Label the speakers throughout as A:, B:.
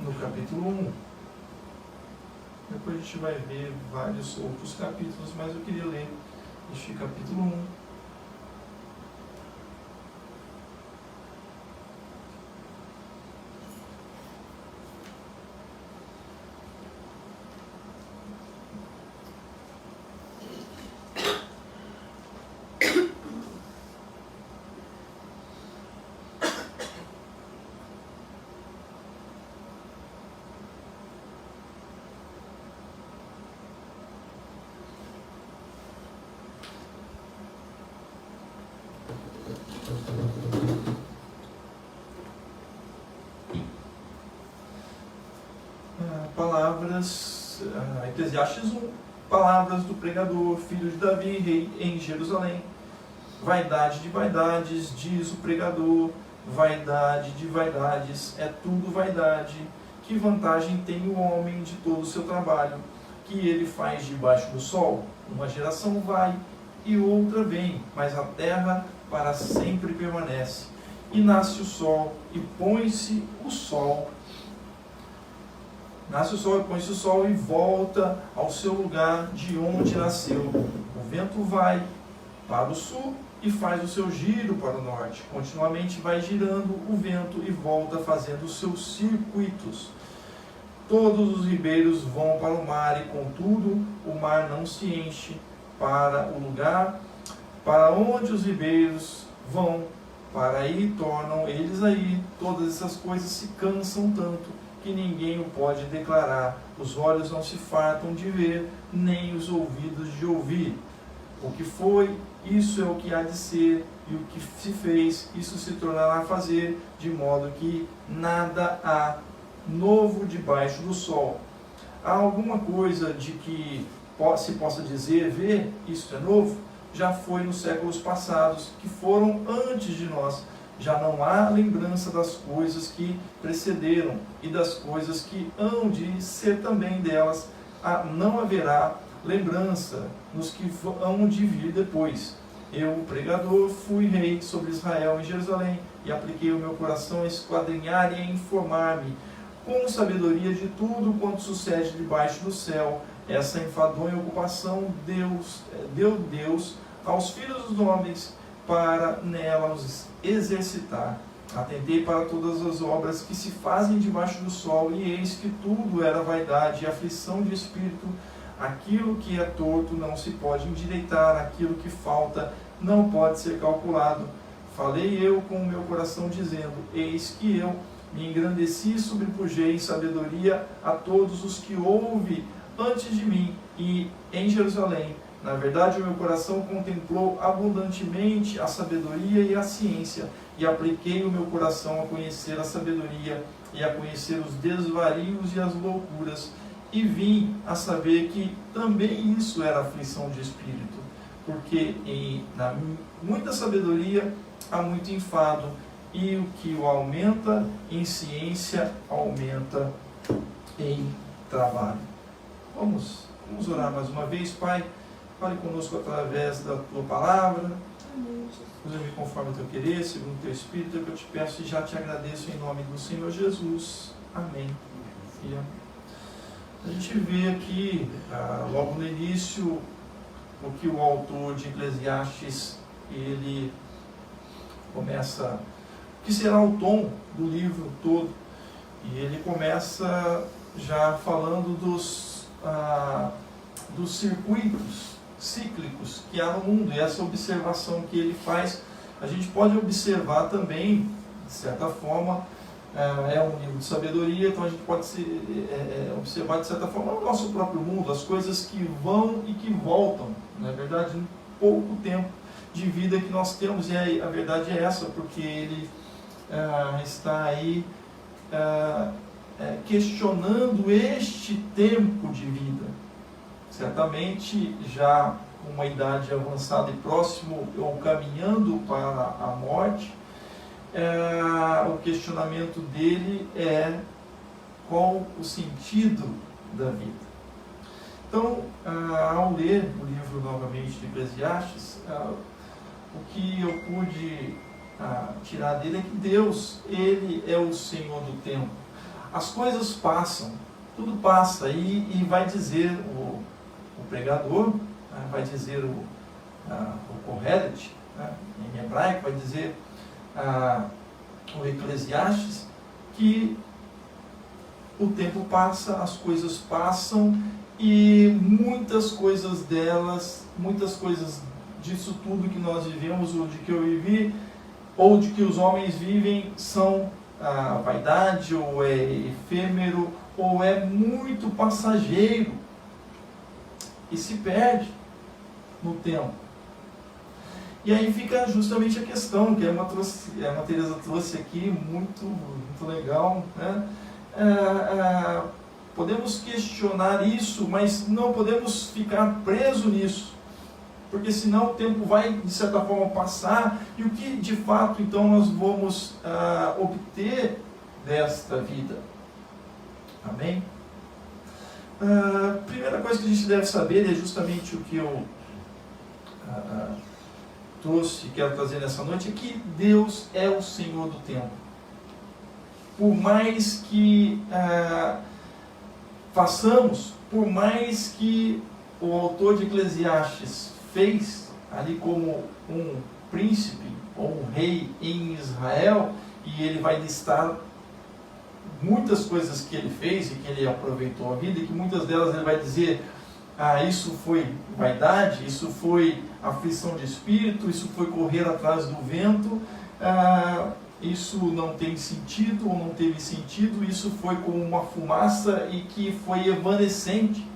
A: no capítulo 1. Depois a gente vai ver vários outros capítulos, mas eu queria ler este capítulo 1. Palavras, Eclesiastes 1, palavras do pregador, filho de Davi, rei em Jerusalém. Vaidade de vaidades, diz o pregador, vaidade de vaidades, é tudo vaidade. Que vantagem tem o homem de todo o seu trabalho, que ele faz debaixo do sol? Uma geração vai e outra vem, mas a terra para sempre permanece. E nasce o sol, e põe-se o sol. Nasce o sol e põe-se o sol e volta ao seu lugar de onde nasceu. O vento vai para o sul e faz o seu giro para o norte. Continuamente vai girando o vento e volta fazendo os seus circuitos. Todos os ribeiros vão para o mar e, contudo, o mar não se enche. Para o lugar para onde os ribeiros vão, para aí tornam eles aí. Todas essas coisas se cansam tanto que ninguém o pode declarar. Os olhos não se fartam de ver, nem os ouvidos de ouvir. O que foi, isso é o que há de ser, e o que se fez, isso se tornará a fazer, de modo que nada há novo debaixo do sol. Há alguma coisa de que se possa dizer, ver, isso é novo? Já foi nos séculos passados, que foram antes de nós. Já não há lembrança das coisas que precederam e das coisas que hão de ser também delas. Não haverá lembrança nos que hão de vir depois. Eu, o pregador, fui rei sobre Israel e Jerusalém e apliquei o meu coração a esquadrinhar e a informar-me com sabedoria de tudo quanto sucede debaixo do céu. Essa enfadonha ocupação deu Deus aos filhos dos homens para nela os exercitar. Atentei para todas as obras que se fazem debaixo do sol, e eis que tudo era vaidade e aflição de espírito. Aquilo que é torto não se pode endireitar, aquilo que falta não pode ser calculado. Falei eu com o meu coração, dizendo, eis que eu me engrandeci e sobrepujei em sabedoria a todos os que houve antes de mim, e em Jerusalém. Na verdade, o meu coração contemplou abundantemente a sabedoria e a ciência, e apliquei o meu coração a conhecer a sabedoria e a conhecer os desvarios e as loucuras, e vim a saber que também isso era aflição de espírito, porque na muita sabedoria há muito enfado, e o que o aumenta em ciência aumenta em trabalho. Vamos orar mais uma vez. Pai, fale conosco através da Tua Palavra. Usa-me conforme o Teu querer, segundo o Teu Espírito, é o que eu te peço e já te agradeço em nome do Senhor Jesus. Amém. E a gente vê aqui, logo no início, o que o autor de Eclesiastes, ele começa, que será o tom do livro todo, e ele começa já falando dos circuitos cíclicos que há no mundo, e essa observação que ele faz, a gente pode observar também, de certa forma, é um nível de sabedoria, então a gente pode observar de certa forma o nosso próprio mundo, as coisas que vão e que voltam, na verdade, em pouco tempo de vida que nós temos, e a verdade é essa, porque ele está aí questionando este tempo de vida. Certamente já com uma idade avançada e próximo ou caminhando para a morte, o questionamento dele é qual o sentido da vida. Então, ao ler o livro novamente de Eclesiastes, o que eu pude tirar dele é que Deus, Ele é o Senhor do tempo. as coisas passam, tudo passa, e vai dizer o pregador, vai dizer o Kohelet, em hebraico, vai dizer o Eclesiastes, que o tempo passa, as coisas passam, e muitas coisas disso tudo que nós vivemos, ou de que eu vivi, ou de que os homens vivem, são vaidade, ou é efêmero, ou é muito passageiro, e se perde no tempo. E aí fica justamente a questão que a Teresa trouxe aqui, muito, muito legal, né? Podemos questionar isso, mas não podemos ficar presos nisso, porque senão o tempo vai, de certa forma, passar, e o que de fato então nós vamos obter desta vida? Amém? Primeira coisa que a gente deve saber é justamente o que eu trouxe e quero trazer nessa noite, é que Deus é o Senhor do tempo. Por mais que façamos, por mais que o autor de Eclesiastes fez ali como um príncipe ou um rei em Israel, e ele vai listar muitas coisas que ele fez e que ele aproveitou a vida, e que muitas delas ele vai dizer: isso foi vaidade, isso foi aflição de espírito, isso foi correr atrás do vento, isso não tem sentido ou não teve sentido, isso foi como uma fumaça e que foi evanescente.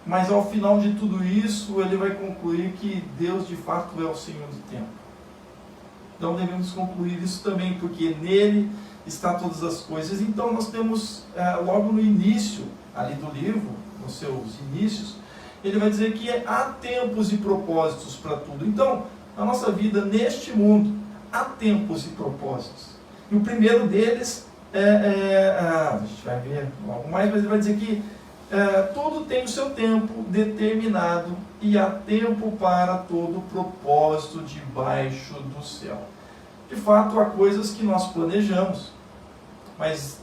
A: Mas ao final de tudo isso, ele vai concluir que Deus de fato é o Senhor do tempo. Então devemos concluir isso também, porque nele está todas as coisas. Então nós temos, logo no início ali do livro, nos seus inícios, ele vai dizer que há tempos e propósitos para tudo. Então, na nossa vida, neste mundo, há tempos e propósitos. E o primeiro deles a gente vai ver logo mais, mas ele vai dizer que tudo tem o seu tempo determinado, e há tempo para todo propósito debaixo do céu. De fato, há coisas que nós planejamos, mas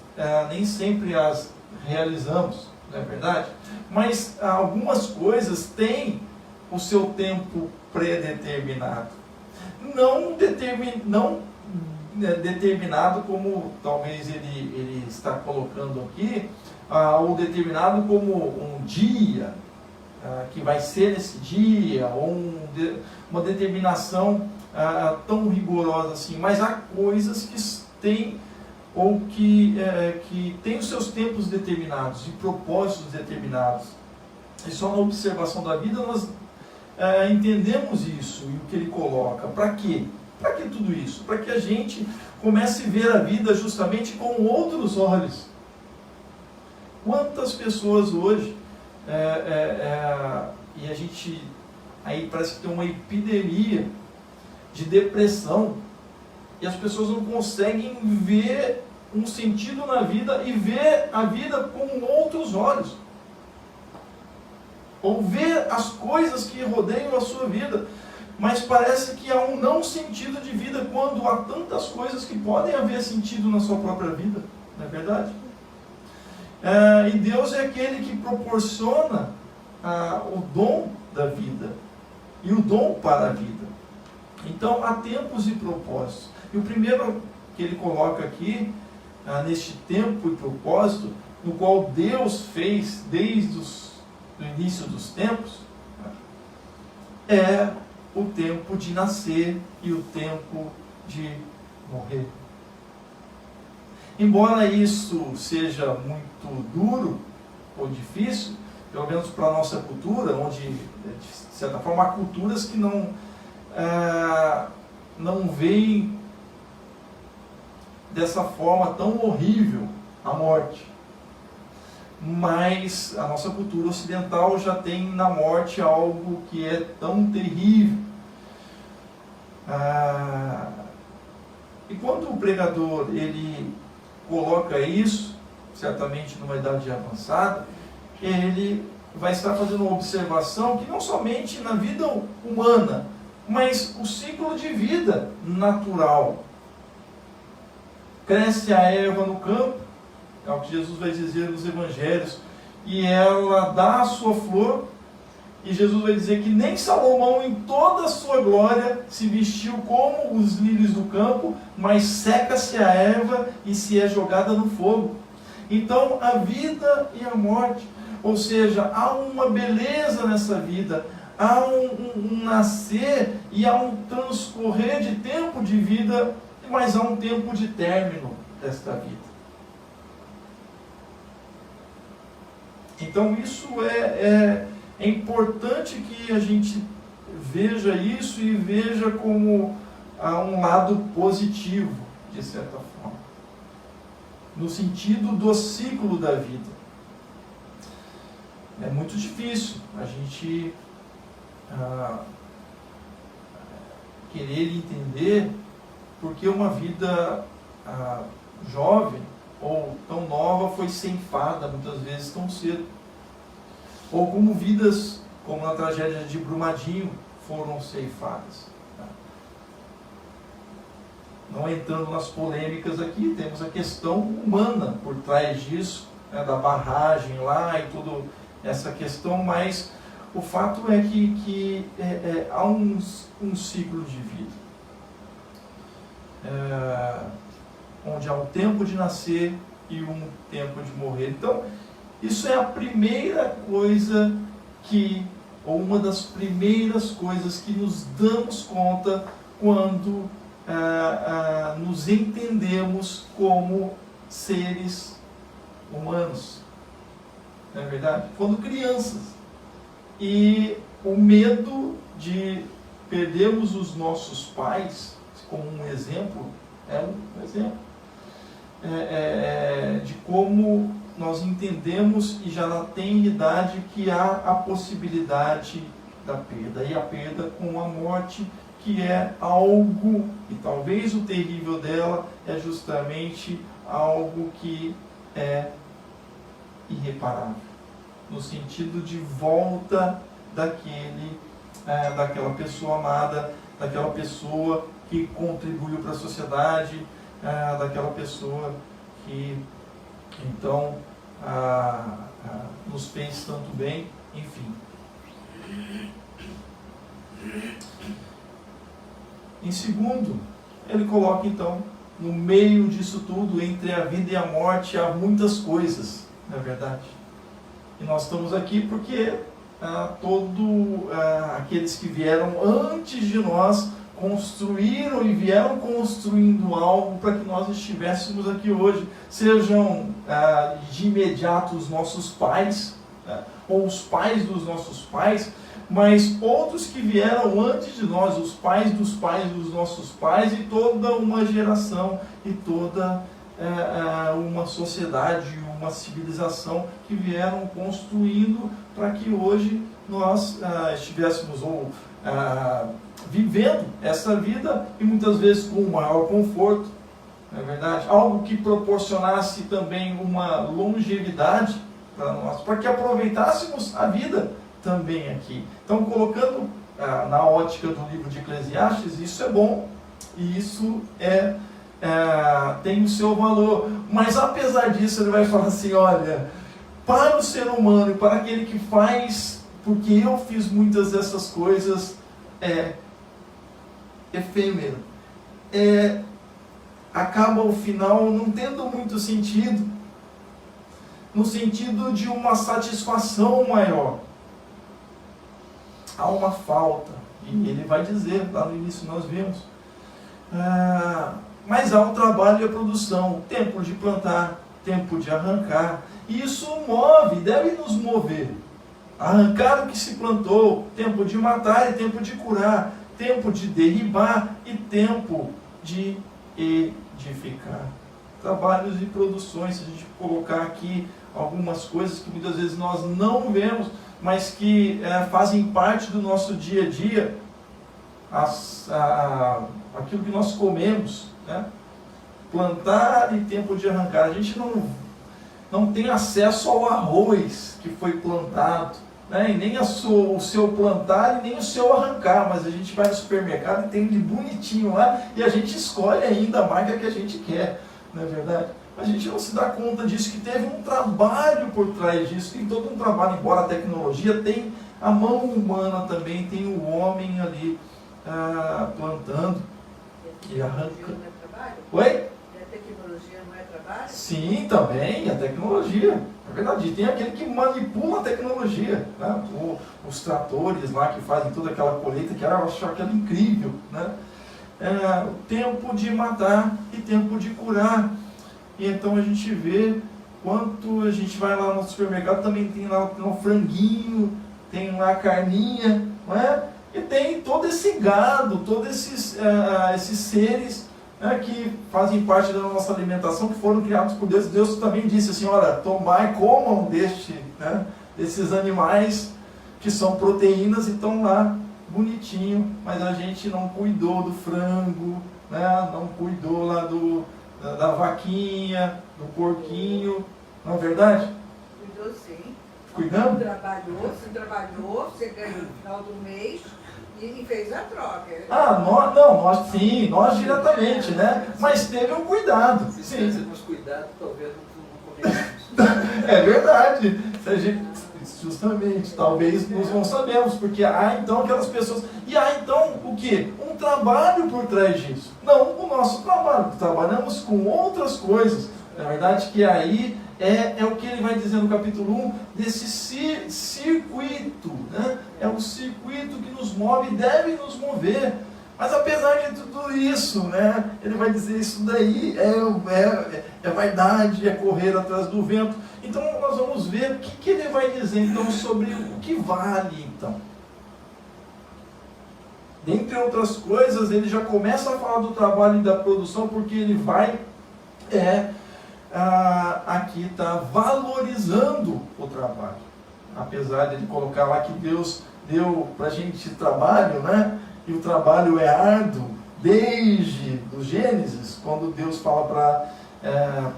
A: nem sempre as realizamos, não é verdade? Mas algumas coisas têm o seu tempo predeterminado. Não determinado como talvez ele está colocando aqui, ou determinado como um dia, que vai ser esse dia, ou uma determinação tão rigorosa assim. Mas há coisas que têm, ou que têm os seus tempos determinados e propósitos determinados. E só na observação da vida nós entendemos isso e o que ele coloca. Para quê? Para que tudo isso? Para que a gente comece a ver a vida justamente com outros olhos. Quantas pessoas hoje, e a gente aí parece que tem uma epidemia de depressão, e as pessoas não conseguem ver um sentido na vida e ver a vida com outros olhos, ou ver as coisas que rodeiam a sua vida, mas parece que há um não sentido de vida, quando há tantas coisas que podem haver sentido na sua própria vida, não é verdade? E Deus é aquele que proporciona o dom da vida, e o dom para a vida. Então há tempos e propósitos, e o primeiro que ele coloca aqui, neste tempo e propósito, no qual Deus fez desde o início dos tempos, é o tempo de nascer e o tempo de morrer. Embora isso seja muito duro ou difícil, pelo menos para a nossa cultura, onde, de certa forma, há culturas que não veem dessa forma tão horrível a morte. Mas a nossa cultura ocidental já tem na morte algo que é tão terrível. E quando o pregador ele coloca isso, certamente numa idade avançada, ele vai estar fazendo uma observação que não somente na vida humana, mas o ciclo de vida natural. Cresce a erva no campo, é o que Jesus vai dizer nos evangelhos, e ela dá a sua flor, e Jesus vai dizer que nem Salomão em toda a sua glória se vestiu como os lírios do campo, mas seca-se a erva e se é jogada no fogo. Então a vida e a morte, ou seja, há uma beleza nessa vida, há um nascer e há um transcorrer de tempo de vida, mas há um tempo de término desta vida. Então isso é importante que a gente veja isso e veja como um lado positivo, de certa forma, no sentido do ciclo da vida. É muito difícil a gente querer entender porque uma vida jovem ou tão nova foi ceifada muitas vezes tão cedo, ou como vidas, como na tragédia de Brumadinho, foram ceifadas. Não entrando nas polêmicas aqui, temos a questão humana por trás disso, né, da barragem lá e toda essa questão, mas o fato é que há um ciclo de vida, onde há um tempo de nascer e um tempo de morrer. Então, isso é a primeira coisa ou uma das primeiras coisas que nos damos conta quando nos entendemos como seres humanos. Não é verdade? Quando crianças. E o medo de perdermos os nossos pais, como um exemplo, de como nós entendemos e já na tenridade que há a possibilidade da perda, e a perda com a morte, que é algo, e talvez o terrível dela é justamente algo que é irreparável, no sentido de volta daquela pessoa amada, daquela pessoa que contribuiu para a sociedade, daquela pessoa que então nos fez tanto bem, enfim. Em segundo, ele coloca então, no meio disso tudo, entre a vida e a morte, há muitas coisas, não é verdade? E nós estamos aqui porque aqueles que vieram antes de nós construíram e vieram construindo algo para que nós estivéssemos aqui hoje, sejam de imediato os nossos pais, ou os pais dos nossos pais, mas outros que vieram antes de nós, os pais dos nossos pais, e toda uma geração e toda uma sociedade, uma civilização que vieram construindo para que hoje nós estivéssemos vivendo essa vida, e muitas vezes com um maior conforto, não é verdade? Algo que proporcionasse também uma longevidade para nós, para que aproveitássemos a vida também aqui. Então, colocando na ótica do livro de Eclesiastes, isso é bom, e isso tem o seu valor, mas apesar disso ele vai falar assim, olha, para o ser humano e para aquele que faz, porque eu fiz muitas dessas coisas, efêmero, acaba ao final não tendo muito sentido, no sentido de uma satisfação maior. Há uma falta, e ele vai dizer, lá no início nós vimos, mas há o trabalho e a produção, tempo de plantar, tempo de arrancar, e isso move, deve nos mover. Arrancar o que se plantou, tempo de matar e tempo de curar, tempo de derribar e tempo de edificar. Trabalhos e produções, se a gente colocar aqui algumas coisas que muitas vezes nós não vemos, mas que fazem parte do nosso dia a dia, aquilo que nós comemos, né? Plantar e tempo de arrancar. A gente não tem acesso ao arroz que foi plantado, né? E nem o seu plantar e nem o seu arrancar, mas a gente vai no supermercado e tem ele bonitinho lá, e a gente escolhe ainda a marca que a gente quer, não é verdade? a gente não se dá conta disso, que teve um trabalho por trás disso, tem todo um trabalho, embora a tecnologia tem a mão humana também, tem o homem ali plantando e arrancando.
B: Não é trabalho?
A: Oi?
B: E a tecnologia não é trabalho?
A: Sim, também, a tecnologia. É verdade, tem aquele que manipula a tecnologia, né? Os tratores lá que fazem toda aquela colheita, que eu acho aquela incrível, né? Tempo de matar e tempo de curar. E então a gente vê quanto a gente vai lá no supermercado, também tem lá um franguinho, tem lá a carninha, não é? E tem todo esse gado, todos esses seres, né, que fazem parte da nossa alimentação, que foram criados por Deus. Deus também disse assim, olha, tomai, comam desses animais que são proteínas e estão lá bonitinho, mas a gente não cuidou do frango, né, não cuidou lá da vaquinha, do porquinho, não é verdade?
B: Cuidou sim.
A: Cuidamos?
B: Trabalhou, você ganhou no final do mês e fez a troca.
A: Nós diretamente, né? Mas teve um cuidado.
C: Se
A: Sim.
C: tivéssemos cuidado, talvez não comeríamos.
A: É verdade. Se a gente, justamente, talvez nós não sabemos, porque há então aquelas pessoas. E há então o quê? Um trabalho por trás disso. Não o nosso trabalho. Trabalhamos com outras coisas. Na verdade, que aí é o que ele vai dizer no capítulo 1, desse circuito, né? É o circuito que nos move e deve nos mover. Mas apesar de tudo isso, né? Ele vai dizer isso daí é vaidade, é correr atrás do vento. Então nós vamos ver o que ele vai dizer então sobre o que vale então. Dentre outras coisas, ele já começa a falar do trabalho e da produção, porque ele vai aqui está valorizando o trabalho. Apesar de ele colocar lá que Deus deu para a gente trabalho, né? E o trabalho é árduo, desde o Gênesis, quando Deus fala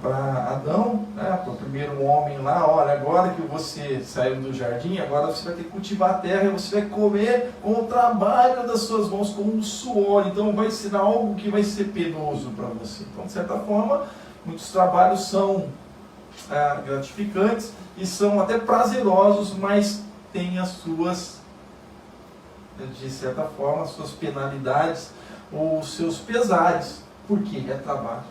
A: para Adão, né, para o primeiro homem lá, olha, agora que você saiu do jardim, agora você vai ter que cultivar a terra e você vai comer com o trabalho das suas mãos, com o suor. Então vai ser algo que vai ser penoso para você. Então, de certa forma, muitos trabalhos são gratificantes e são até prazerosos, mas têm as suas, de certa forma, as suas penalidades ou os seus pesares, porque é trabalho.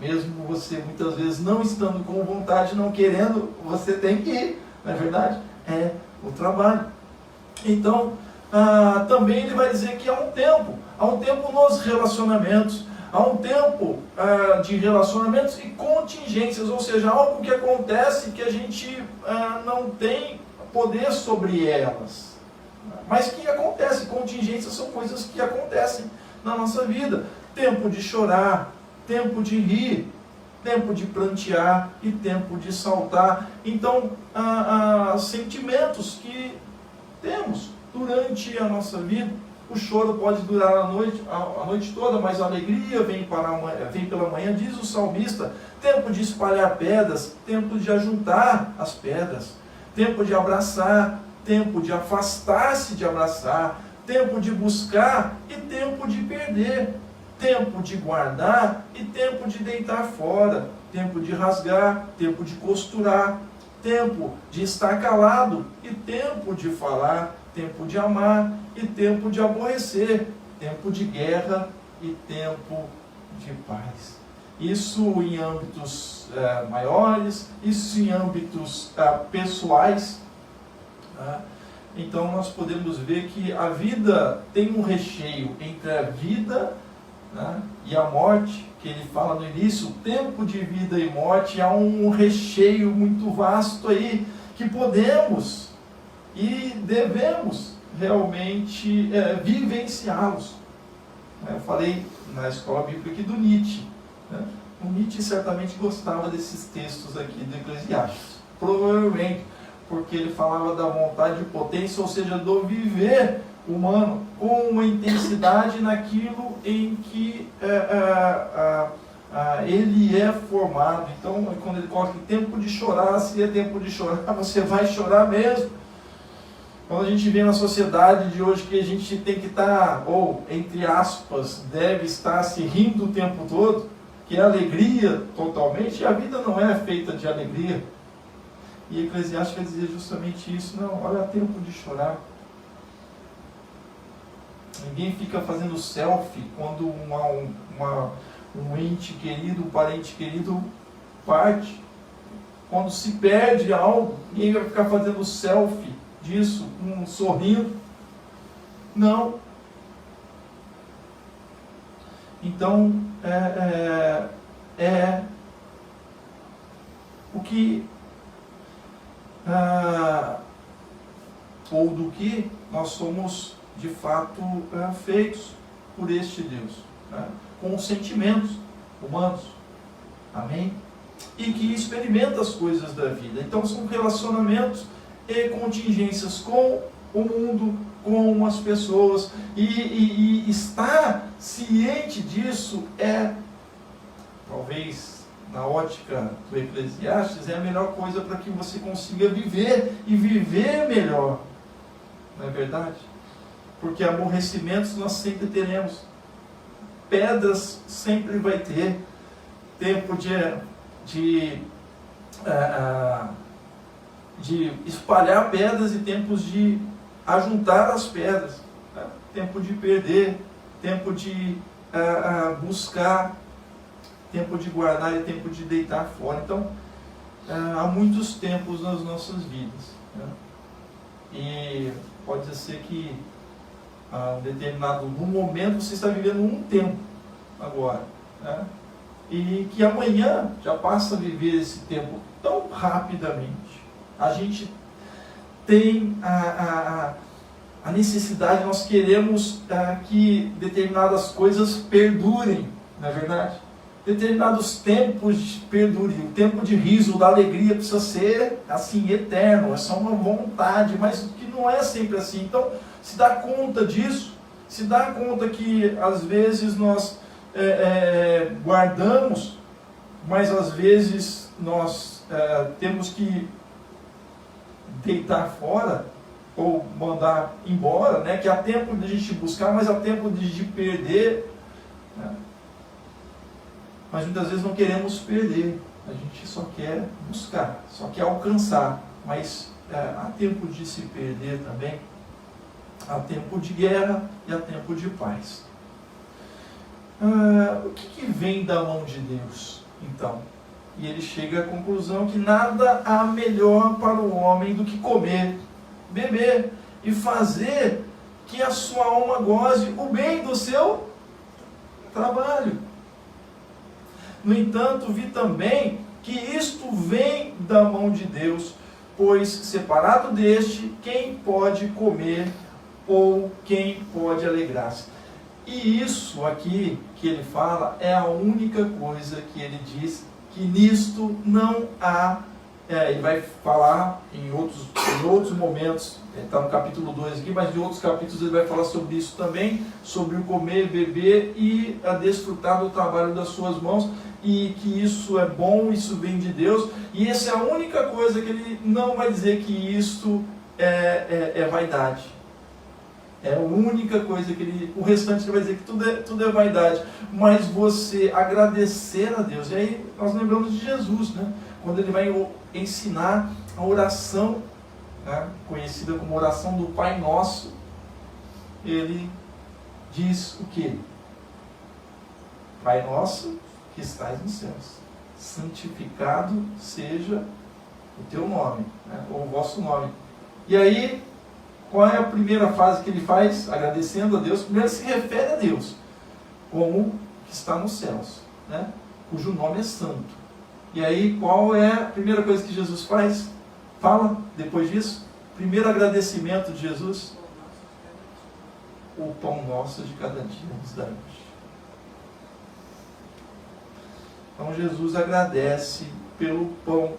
A: Mesmo você muitas vezes não estando com vontade, não querendo, você tem que ir, não é verdade? É o trabalho. Então, também ele vai dizer que há um tempo nos relacionamentos, há um tempo de relacionamentos e contingências, ou seja, algo que acontece que a gente não tem poder sobre elas, mas que acontece. Contingências são coisas que acontecem na nossa vida. Tempo de chorar, tempo de rir, tempo de plantear e tempo de saltar. Então, sentimentos que temos durante a nossa vida. O choro pode durar a noite toda, mas a alegria vem pela manhã, diz o salmista. Tempo de espalhar pedras, tempo de ajuntar as pedras, tempo de abraçar, tempo de afastar-se de abraçar, tempo de buscar e tempo de perder, tempo de guardar e tempo de deitar fora, tempo de rasgar, tempo de costurar, tempo de estar calado e tempo de falar, tempo de amar e tempo de aborrecer, tempo de guerra e tempo de paz. Isso em âmbitos maiores, isso em âmbitos pessoais. Então nós podemos ver que a vida tem um recheio entre a vida, né, e a morte, que ele fala no início, tempo de vida e morte. Há um recheio muito vasto aí, que podemos e devemos realmente vivenciá-los. Eu falei na escola bíblica aqui do Nietzsche, né? O Nietzsche certamente gostava desses textos aqui do Eclesiastes, provavelmente porque ele falava da vontade de potência, ou seja, do viver humano com uma intensidade naquilo em que ele é formado. Então, quando ele coloca tempo de chorar, se é tempo de chorar, você vai chorar mesmo. Quando a gente vê na sociedade de hoje que a gente tem que estar, ou entre aspas, deve estar se rindo o tempo todo, que é alegria totalmente, e a vida não é feita de alegria. E Eclesiastes vai dizer justamente isso. Não, olha, há tempo de chorar. Ninguém fica fazendo selfie quando um ente querido, um parente querido parte. Quando se perde algo, ninguém vai ficar fazendo selfie disso, sorrindo. Não. Então, o que, ou do que nós somos de fato feitos por este Deus, né? Com os sentimentos humanos, amém? E que experimenta as coisas da vida. Então são relacionamentos e contingências com o mundo, com as pessoas, e estar ciente disso talvez na ótica do Eclesiastes, é a melhor coisa para que você consiga viver e viver melhor, não é verdade? Porque aborrecimentos nós sempre teremos, pedras sempre vai ter, tempo de espalhar pedras e tempos de ajuntar as pedras, né? Tempo de perder, tempo de buscar, tempo de guardar e tempo de deitar fora. Então, há muitos tempos nas nossas vidas, né? E pode ser que num momento você está vivendo um tempo agora, né? E que amanhã já passa a viver esse tempo tão rapidamente. A gente tem a necessidade, nós queremos que determinadas coisas perdurem, não é verdade? Determinados tempos perdurem. O tempo de riso, da alegria precisa ser assim, eterno, é só uma vontade, mas que não é sempre assim. Então, se dá conta disso, se dá conta que às vezes nós guardamos, mas às vezes nós temos que deitar fora ou mandar embora, né? Que há tempo de a gente buscar, mas há tempo de perder, né? Mas muitas vezes não queremos perder, a gente só quer buscar, só quer alcançar, mas há tempo de se perder também, há tempo de guerra e há tempo de paz. O que vem da mão de Deus, então? E ele chega à conclusão que nada há melhor para o homem do que comer, beber e fazer que a sua alma goze o bem do seu trabalho. No entanto, vi também que isto vem da mão de Deus, pois separado deste, quem pode comer ou quem pode alegrar-se? E isso aqui que ele fala é a única coisa que ele diz, que nisto não há, ele vai falar em outros momentos, está no capítulo 2 aqui, mas em outros capítulos ele vai falar sobre isso também, sobre o comer, beber e a desfrutar do trabalho das suas mãos, e que isso é bom, isso vem de Deus, e essa é a única coisa que ele não vai dizer que isso é vaidade. É a única coisa que ele... O restante ele vai dizer que tudo é vaidade. Mas você agradecer a Deus. E aí nós lembramos de Jesus, né? Quando ele vai ensinar a oração, né? Conhecida como oração do Pai Nosso. Ele diz o quê? Pai Nosso que estás nos céus, santificado seja o teu nome, né? Ou o vosso nome. E aí... qual é a primeira frase que ele faz? Agradecendo a Deus. Primeiro se refere a Deus como que está nos céus, né? Cujo nome é santo. E aí qual é a primeira coisa que Jesus faz? Fala depois disso. Primeiro agradecimento de Jesus. O pão nosso de cada dia nos dá hoje. Então Jesus agradece pelo pão,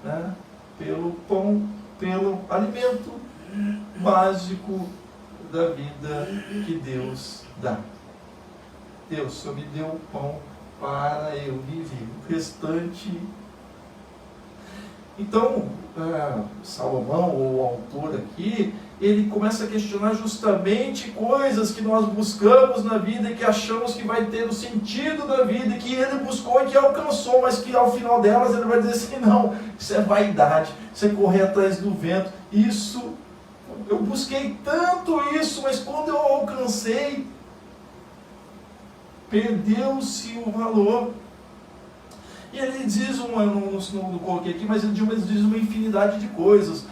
A: né? Pelo pão, pelo alimento básico da vida que Deus dá. Deus só me deu o pão para eu viver. O restante... Então, Salomão, ou o autor aqui, ele começa a questionar justamente coisas que nós buscamos na vida e que achamos que vai ter o sentido da vida, que ele buscou e que alcançou, mas que ao final delas ele vai dizer assim, não, isso é vaidade, isso é correr atrás do vento, isso, eu busquei tanto isso, mas quando eu alcancei, perdeu-se o valor. E ele diz, não coloquei aqui, mas ele diz uma infinidade de coisas.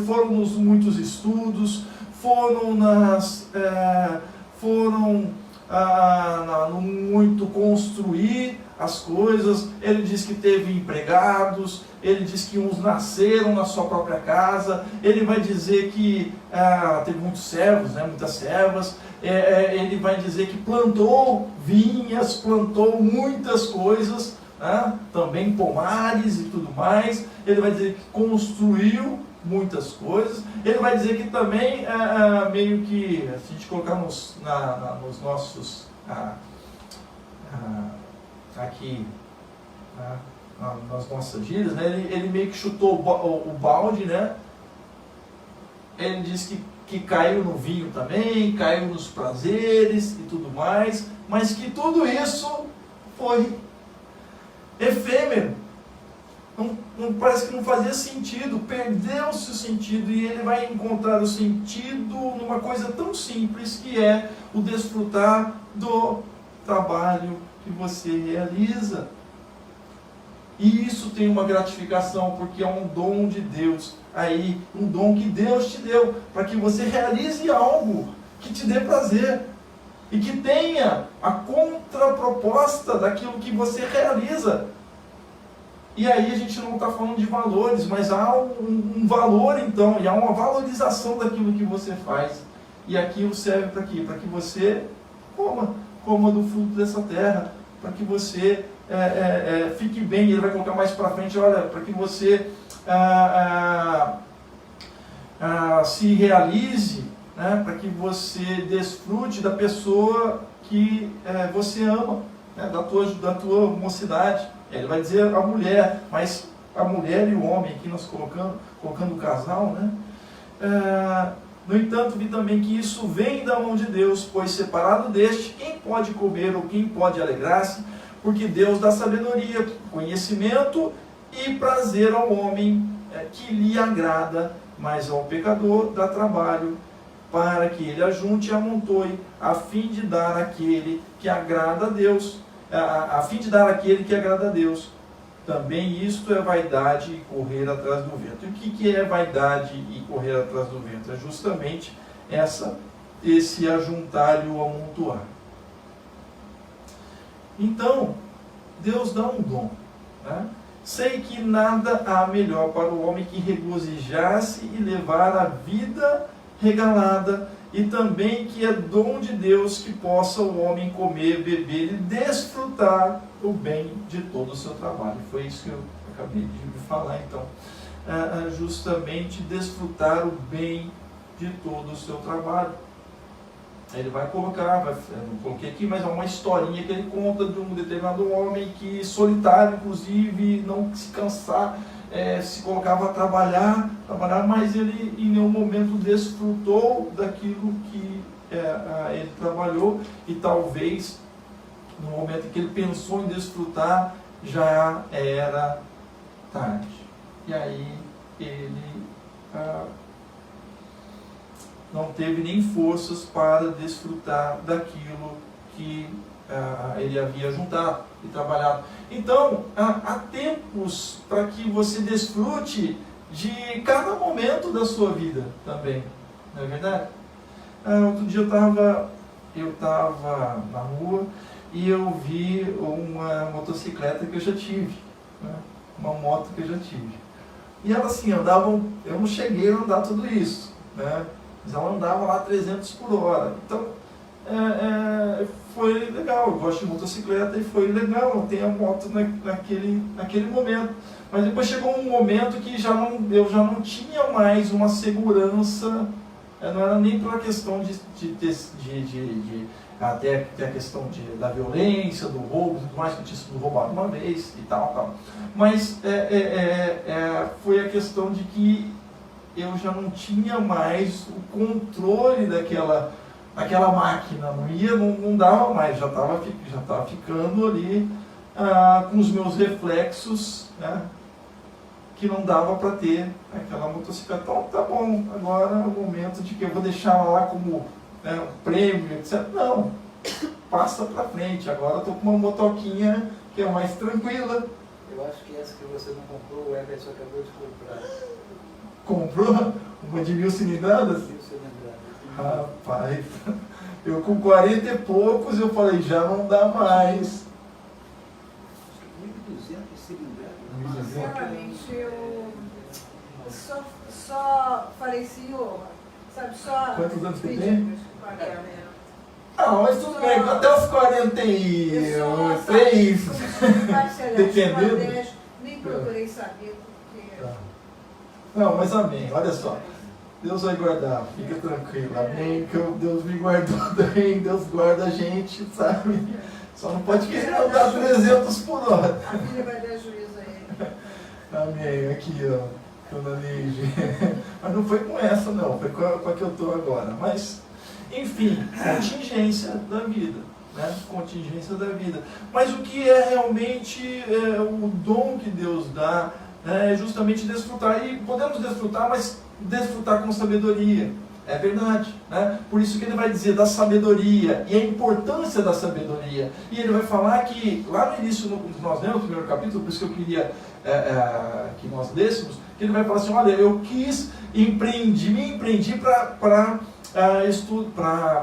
A: Foram nos muitos estudos, foram no muito construir as coisas. Ele diz que teve empregados, ele diz que uns nasceram na sua própria casa, ele vai dizer que teve muitos servos, muitas servas, ele vai dizer que plantou vinhas, plantou muitas coisas, também pomares e tudo mais. Ele vai dizer que construiu muitas coisas. Ele vai dizer que também, meio que, se a gente colocar nos nossos, aqui, nas nossas gírias, ele meio que chutou o balde, Ele diz que caiu no vinho também, caiu nos prazeres e tudo mais, mas que tudo isso foi efêmero. Não parece que não fazia sentido, perdeu-se o sentido, e ele vai encontrar o sentido numa coisa tão simples que é o desfrutar do trabalho que você realiza. E isso tem uma gratificação, porque é um dom de Deus, um dom que Deus te deu, para que você realize algo que te dê prazer, e que tenha a contraproposta daquilo que você realiza. E aí a gente não está falando de valores, mas há um valor então, e há uma valorização daquilo que você faz. E aquilo serve para quê? Para que você coma do fruto dessa terra, para que você fique bem. Ele vai colocar mais para frente, olha, para que você se realize, para que você desfrute da pessoa que você ama, da tua mocidade. Ele vai dizer a mulher, mas a mulher e o homem, aqui nós colocando o casal, no entanto, vi também que isso vem da mão de Deus, pois separado deste, quem pode comer ou quem pode alegrar-se? Porque Deus dá sabedoria, conhecimento e prazer ao homem que lhe agrada, mas ao pecador dá trabalho, para que ele ajunte e amontoe, a fim de dar àquele que agrada a Deus. Também isto é vaidade e correr atrás do vento. E o que é vaidade e correr atrás do vento? É justamente esse ajuntar e o amontoar. Então, Deus dá um dom. Sei que nada há melhor para o homem que regozijar-se e levar a vida regalada, e também que é dom de Deus que possa o homem comer, beber e desfrutar o bem de todo o seu trabalho. Foi isso que eu acabei de falar, então. Justamente desfrutar o bem de todo o seu trabalho. Ele vai colocar, não coloquei aqui, mas é uma historinha que ele conta de um determinado homem que, solitário inclusive, não se cansar, se colocava a trabalhar, mas ele em nenhum momento desfrutou daquilo que ele trabalhou, e talvez no momento em que ele pensou em desfrutar, já era tarde. E aí ele não teve nem forças para desfrutar daquilo que ele havia juntado e trabalhado. Então, há tempos para que você desfrute de cada momento da sua vida também, não é verdade? Outro dia eu estava na rua e eu vi uma motocicleta que eu já tive, uma moto que eu já tive. E ela assim, eu não cheguei a andar tudo isso, mas ela andava lá 300 por hora. Então, foi legal, eu gosto de motocicleta e foi legal, eu tenho a moto naquele momento. Mas depois chegou um momento que eu já não tinha mais uma segurança, não era nem pela questão até a questão da violência, do roubo, tudo mais, que eu tinha sido roubado uma vez e tal. Mas foi a questão de que eu já não tinha mais o controle daquela máquina, não dava mais, já estava ficando ali com os meus reflexos, né, que não dava para ter aquela motocicleta. Então, tá bom, agora é o momento de que eu vou deixar ela lá como, né, um prêmio, etc. Não, passa para frente, agora estou com uma motoquinha que é mais tranquila.
C: Eu acho que essa que você não comprou, o Everton acabou de comprar.
A: Comprou uma de 1000 cilindradas?
C: 1000 cilindradas.
A: Rapaz, eu com 40 e poucos, eu falei, já não dá mais.
C: 1.200 cilindradas.
B: Sinceramente, eu só faleci, sabe, só...
A: Quantos anos você tem?
B: tem?
A: Mas tudo bem, até os 43, dependendo.
B: Nem procurei saber, porque...
A: Não, mas amém, olha só. Deus vai guardar, fica tranquilo, amém, que Deus me guardou bem, Deus guarda a gente, sabe? Só não pode querer andar 300 por hora.
B: A filha vai dar juízo a ele.
A: Amém, aqui ó, dona Neide. Mas não foi com essa não, foi com a que eu estou agora. Mas, enfim, contingência da vida, né? Contingência da vida. Mas o que é realmente o dom que Deus dá é justamente desfrutar. E podemos desfrutar, mas desfrutar com sabedoria. É verdade, né? Por isso que ele vai dizer da sabedoria e a importância da sabedoria. E ele vai falar que, lá no início, nós lemos o primeiro capítulo, por isso que eu queria que nós lêssemos, que ele vai falar assim, olha, eu me empreendi para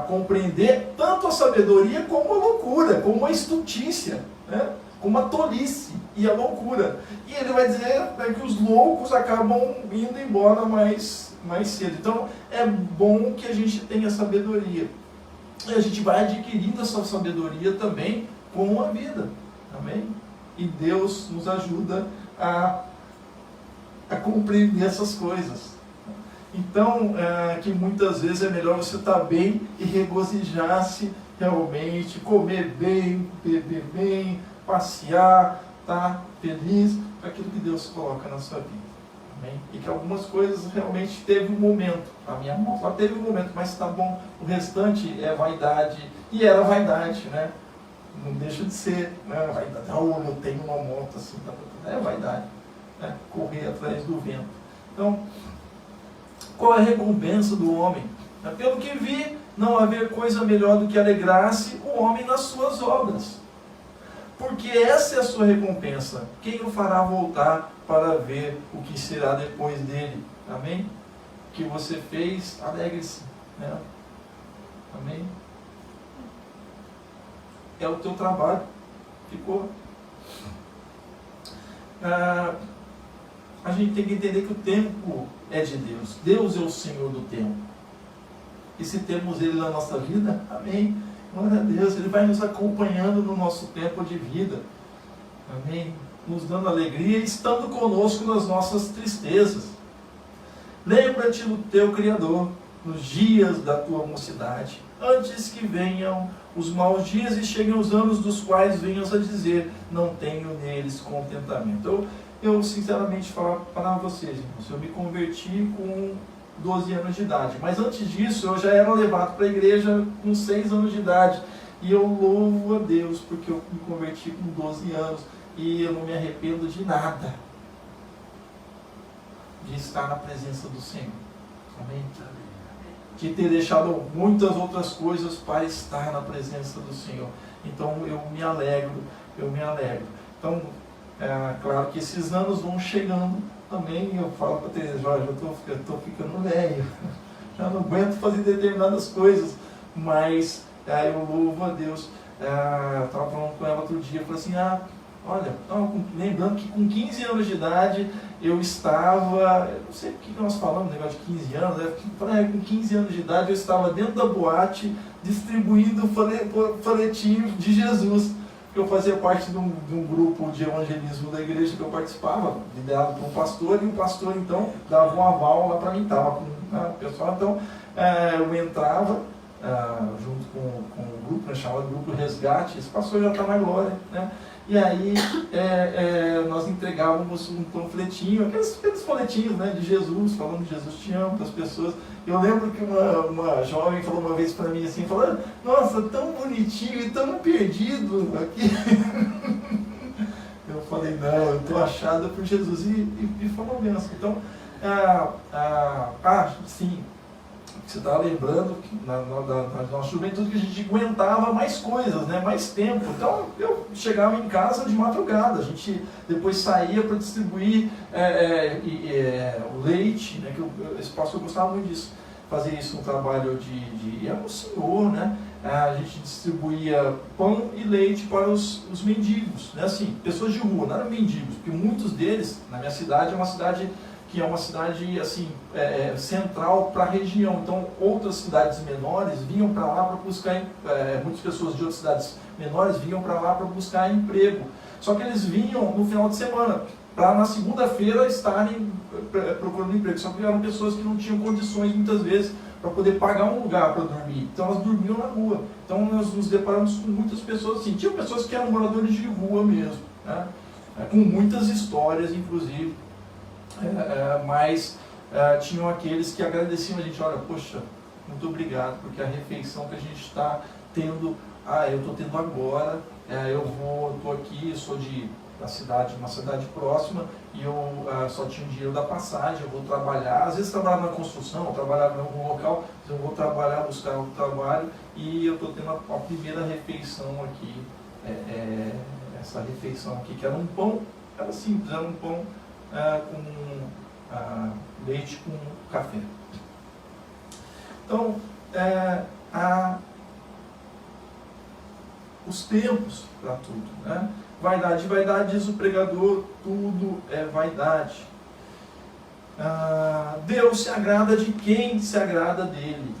A: compreender tanto a sabedoria como a loucura, como a estultícia, né? Como a tolice e a loucura. E ele vai dizer que os loucos acabam indo embora mais cedo. Então, é bom que a gente tenha sabedoria. E a gente vai adquirindo essa sabedoria também com a vida. Amém? E Deus nos ajuda a compreender essas coisas. Então, que muitas vezes é melhor você estar bem e regozijar-se realmente, comer bem, beber bem, passear, estar feliz com aquilo que Deus coloca na sua vida. Amém? E que algumas coisas realmente teve um momento. A minha moto só teve um momento, mas está bom. O restante é vaidade. E era vaidade, né? Não deixa de ser, né? Vaidade. Oh, eu tenho uma moto assim. É vaidade. Né? Correr atrás do vento. Então, qual é a recompensa do homem? Pelo que vi, não haver coisa melhor do que alegrar-se o homem nas suas obras. Porque essa é a sua recompensa. Quem o fará voltar para ver o que será depois dele? Amém? O que você fez, alegre-se. Né? Amém? É o teu trabalho. Ficou. A gente tem que entender que o tempo é de Deus. Deus é o Senhor do tempo. E se temos Ele na nossa vida, amém. Glória a Deus, Ele vai nos acompanhando no nosso tempo de vida. Amém? Nos dando alegria e estando conosco nas nossas tristezas. Lembra-te do teu Criador nos dias da tua mocidade, antes que venham os maus dias e cheguem os anos dos quais venhas a dizer, não tenho neles contentamento. Eu sinceramente falo para vocês, irmãos, eu me converti com 12 anos de idade, mas antes disso eu já era levado para a igreja com 6 anos de idade, e eu louvo a Deus porque eu me converti com 12 anos e eu não me arrependo de nada de estar na presença do Senhor. Amém? De ter deixado muitas outras coisas para estar na presença do Senhor. Então eu me alegro. Então, claro que esses anos vão chegando também. Eu falo para a Teresa, Jorge, eu estou ficando velho, já não aguento fazer determinadas coisas, mas eu louvo a Deus. Estava falando com ela outro dia, eu falei assim, olha, lembrando que com 15 anos de idade eu estava, eu não sei o que nós falamos, negócio de 15 anos, com 15 anos de idade eu estava dentro da boate distribuindo folhetinhos de Jesus. Eu fazia parte de um grupo de evangelismo da igreja que eu participava, liderado por um pastor, e o pastor então dava um aval lá para mim, estava com o pessoal, então eu entrava junto com o grupo, chamado Grupo Resgate, esse pastor já está na glória, né? E aí nós entregávamos um panfletinho, aqueles folhetinhos, né, de Jesus, falando de Jesus te amo para as pessoas. Eu lembro que uma jovem falou uma vez para mim assim, falando, nossa, tão bonitinho e tão perdido aqui. Eu falei, não, eu estou achada por Jesus. E foi uma bênção. Então, sim, você estava lembrando que na nossa juventude que a gente aguentava mais coisas, né? Mais tempo. Então eu chegava em casa de madrugada, a gente depois saía para distribuir o leite, né? Esse pastor gostava muito disso, fazer isso no trabalho é um senhor, né? A gente distribuía pão e leite para os mendigos, né? Assim, pessoas de rua, não eram mendigos, porque muitos deles, na minha cidade, é uma cidade assim, central para a região. Então, outras cidades menores vinham para lá para buscar, muitas pessoas de outras cidades menores vinham para lá para buscar emprego. Só que eles vinham no final de semana, para na segunda-feira estarem procurando emprego. Só que eram pessoas que não tinham condições, muitas vezes, para poder pagar um lugar para dormir. Então, elas dormiam na rua. Então, nós nos deparamos com muitas pessoas assim. Tinham pessoas que eram moradores de rua mesmo, né? Com muitas histórias, inclusive. Mas tinham aqueles que agradeciam a gente, olha, poxa, muito obrigado, porque a refeição que a gente está tendo, eu estou tendo agora, eu estou aqui, eu sou da cidade, uma cidade próxima, e eu só tinha o dinheiro da passagem, eu vou trabalhar, às vezes trabalhava na construção, eu trabalhava em algum local, eu vou trabalhar, buscar um trabalho, e eu estou tendo a primeira refeição aqui, essa refeição aqui, que era um pão, era simples, era um pão com leite com café. Então, os tempos para tudo, né? Vaidade, vaidade, diz o pregador, tudo é vaidade. Deus se agrada de quem se agrada dele.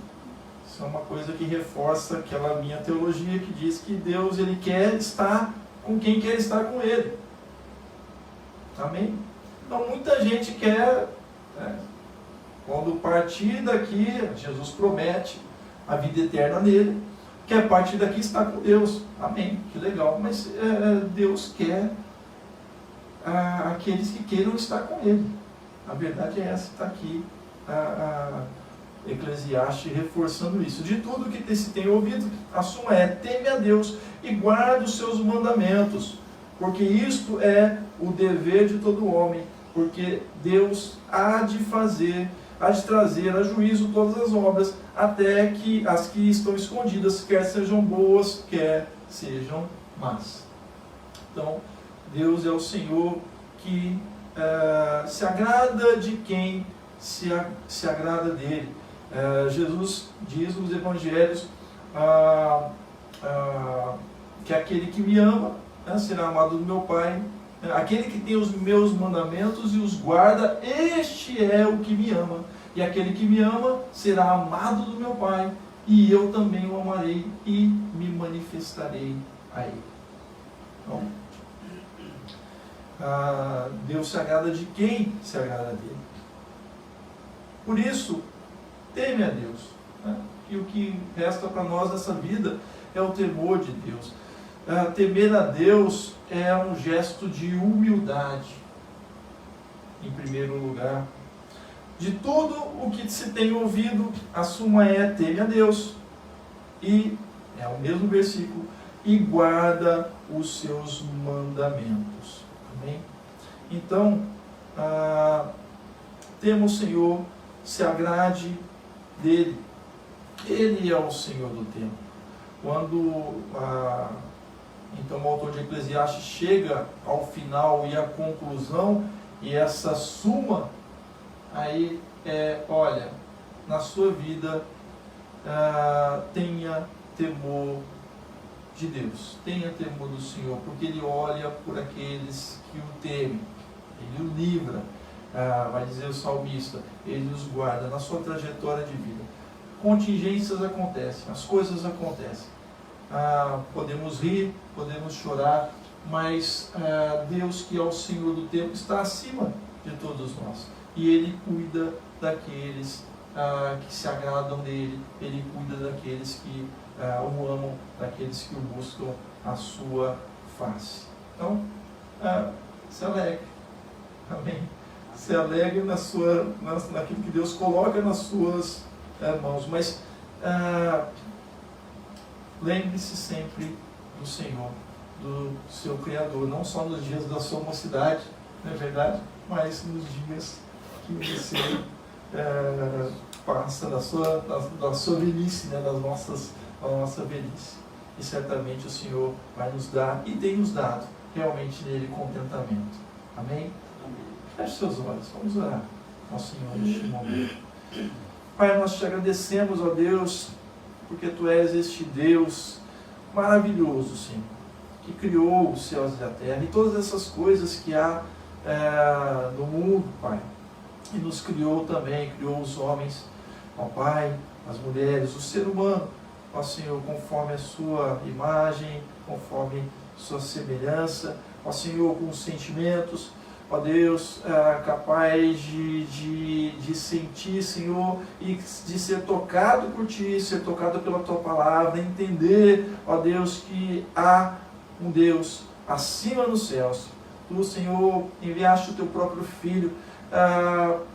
A: Isso é uma coisa que reforça aquela minha teologia que diz que Deus, ele quer estar com quem quer estar com ele. Amém? Então muita gente quer, quando partir daqui, Jesus promete a vida eterna nele, quer partir daqui estar com Deus. Amém, que legal. Mas Deus quer aqueles que queiram estar com ele. A verdade é essa, está aqui a Eclesiastes reforçando isso. De tudo que se tem ouvido, a suma teme a Deus e guarde os seus mandamentos, porque isto é o dever de todo homem, porque Deus há de trazer a juízo todas as obras, até que as que estão escondidas, quer sejam boas, quer sejam más. Então, Deus é o Senhor que se agrada de quem se agrada dele. Jesus diz nos evangelhos que aquele que me ama será amado do meu Pai. Aquele que tem os meus mandamentos e os guarda, este é o que me ama. E aquele que me ama será amado do meu Pai, e eu também o amarei e me manifestarei a ele. Então, Deus se agrada de quem se agrada dele. Por isso, teme a Deus, né? E o que resta para nós nessa vida é o temor de Deus. Temer a Deus é um gesto de humildade, em primeiro lugar. De tudo o que se tem ouvido, a suma teme a Deus. E, é o mesmo versículo, e guarda os seus mandamentos. Amém? Então, temos o Senhor, se agrade dele. Ele é o Senhor do tempo. Quando então o autor de Eclesiastes chega ao final e à conclusão, e essa suma, aí olha, na sua vida, tenha temor de Deus, tenha temor do Senhor, porque Ele olha por aqueles que o temem, Ele o livra, vai dizer o salmista, Ele os guarda na sua trajetória de vida. Contingências acontecem, as coisas acontecem. Podemos rir, podemos chorar, mas Deus, que é o Senhor do tempo, está acima de todos nós. E Ele cuida daqueles que se agradam dEle, Ele cuida daqueles que o amam, daqueles que o buscam a sua face. Então, se alegre. Amém. Se alegre naquilo que Deus coloca nas suas mãos. Mas lembre-se sempre do Senhor, do seu Criador, não só nos dias da sua mocidade, não é verdade? Mas nos dias que você passa da sua velhice, né? da nossa velhice. E certamente o Senhor vai nos dar, e tem nos dado, realmente nele contentamento. Amém? Feche seus olhos, vamos orar ao Senhor neste momento. Pai, nós te agradecemos, ó Deus, porque Tu és este Deus maravilhoso, Senhor, que criou os céus e a terra e todas essas coisas que há no mundo, Pai. E nos criou também, criou os homens, ó Pai, as mulheres, o ser humano, ó Senhor, conforme a sua imagem, conforme sua semelhança, ó Senhor, com os sentimentos, ó Deus, capaz de sentir, Senhor, e de ser tocado por Ti, ser tocado pela Tua palavra, entender, ó Deus, que há um Deus acima nos céus. Tu, Senhor, enviaste o Teu próprio Filho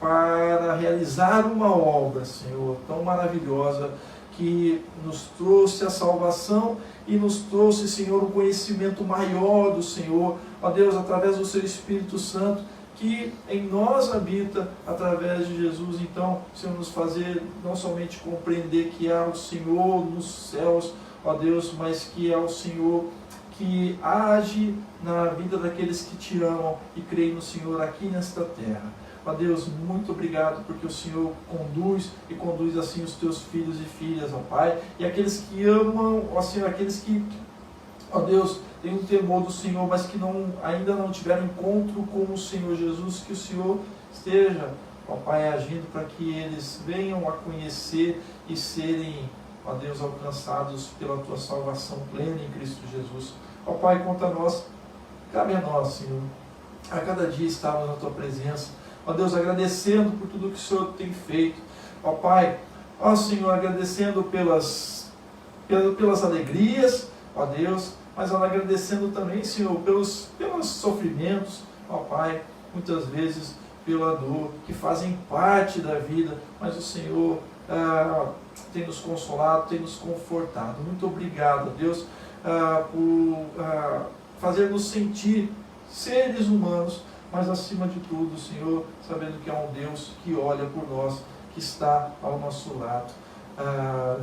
A: para realizar uma obra, Senhor, tão maravilhosa, que nos trouxe a salvação e nos trouxe, Senhor, um conhecimento maior do Senhor, ó Deus, através do Seu Espírito Santo, que em nós habita, através de Jesus. Então, Senhor, nos fazer não somente compreender que há o Senhor nos céus, ó Deus, mas que é o Senhor que age na vida daqueles que Te amam e creem no Senhor aqui nesta terra. Ó Deus, muito obrigado, porque o Senhor conduz assim os Teus filhos e filhas, ó Pai, e aqueles que amam, ó Senhor, aqueles que, ó Deus, têm um temor do Senhor, mas que ainda não tiveram encontro com o Senhor Jesus, que o Senhor esteja, ó Pai, agindo para que eles venham a conhecer e serem, ó Deus, alcançados pela Tua salvação plena em Cristo Jesus. Ó Pai, quanto a nós, cabe a nós, Senhor, a cada dia estarmos na Tua presença, ó Deus, agradecendo por tudo que o Senhor tem feito, ó Pai, ó Senhor, agradecendo pelas alegrias, ó Deus, mas agradecendo também, Senhor, pelos sofrimentos, ó Pai, muitas vezes pela dor, que fazem parte da vida, mas o Senhor tem nos consolado, tem nos confortado. Muito obrigado, Deus, por fazer-nos sentir seres humanos, mas acima de tudo, Senhor, sabendo que há um Deus que olha por nós, que está ao nosso lado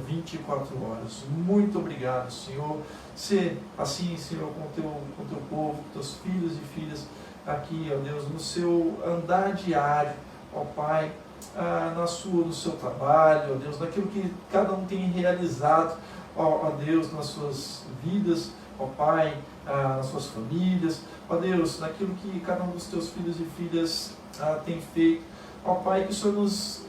A: 24 horas. Muito obrigado, Senhor. Se assim, Senhor, com o teu povo, com teus filhos e filhas aqui, ó Deus, no seu andar diário, ó Pai, no seu trabalho, ó Deus, naquilo que cada um tem realizado, ó Deus, nas suas vidas, ó Pai, nas suas famílias, ó Deus, naquilo que cada um dos teus filhos e filhas tem feito, ó Pai, que o Senhor nos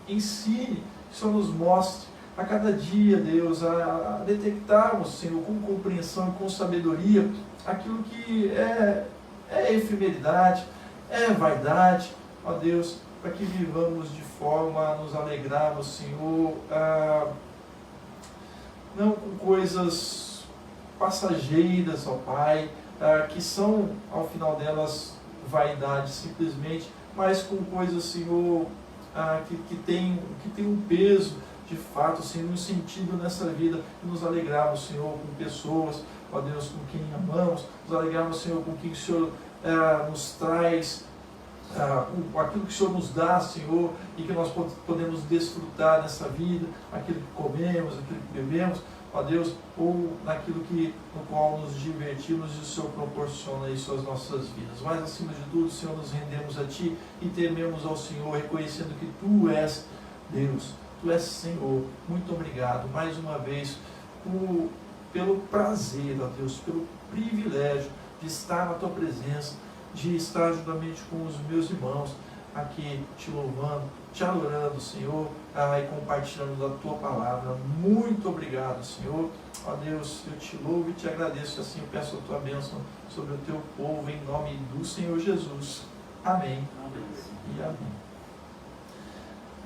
A: ensine, que o Senhor nos mostre a cada dia, Deus, a detectarmos, Senhor, com compreensão e com sabedoria, aquilo que é efemeridade, é vaidade, ó Deus, para que vivamos de forma a nos alegrarmos, Senhor, não com coisas passageiras, ó Pai, que são, ao final delas, vaidade simplesmente, mas com coisas, Senhor, que tem um peso, de fato, Senhor, um sentido nessa vida, e nos alegrarmos, Senhor, com pessoas, ó Deus, com quem amamos, nos alegrarmos, Senhor, com quem o Senhor nos traz, com aquilo que o Senhor nos dá, Senhor, e que nós podemos desfrutar nessa vida, aquilo que comemos, aquilo que bebemos, ó Deus, ou naquilo no qual nos divertimos e o Senhor proporciona isso às nossas vidas. Mas, acima de tudo, Senhor, nos rendemos a Ti e tememos ao Senhor, reconhecendo que Tu és Deus, Tu és Senhor. Muito obrigado, mais uma vez, pelo prazer, ó Deus, pelo privilégio de estar na Tua presença, de estar juntamente com os meus irmãos aqui, Te louvando, Te adorando, Senhor, e compartilhando da Tua palavra. Muito obrigado, Senhor. Ó Deus, eu Te louvo e Te agradeço, assim eu peço a Tua bênção sobre o Teu povo, em nome do Senhor Jesus. Amém. Amém. E amém.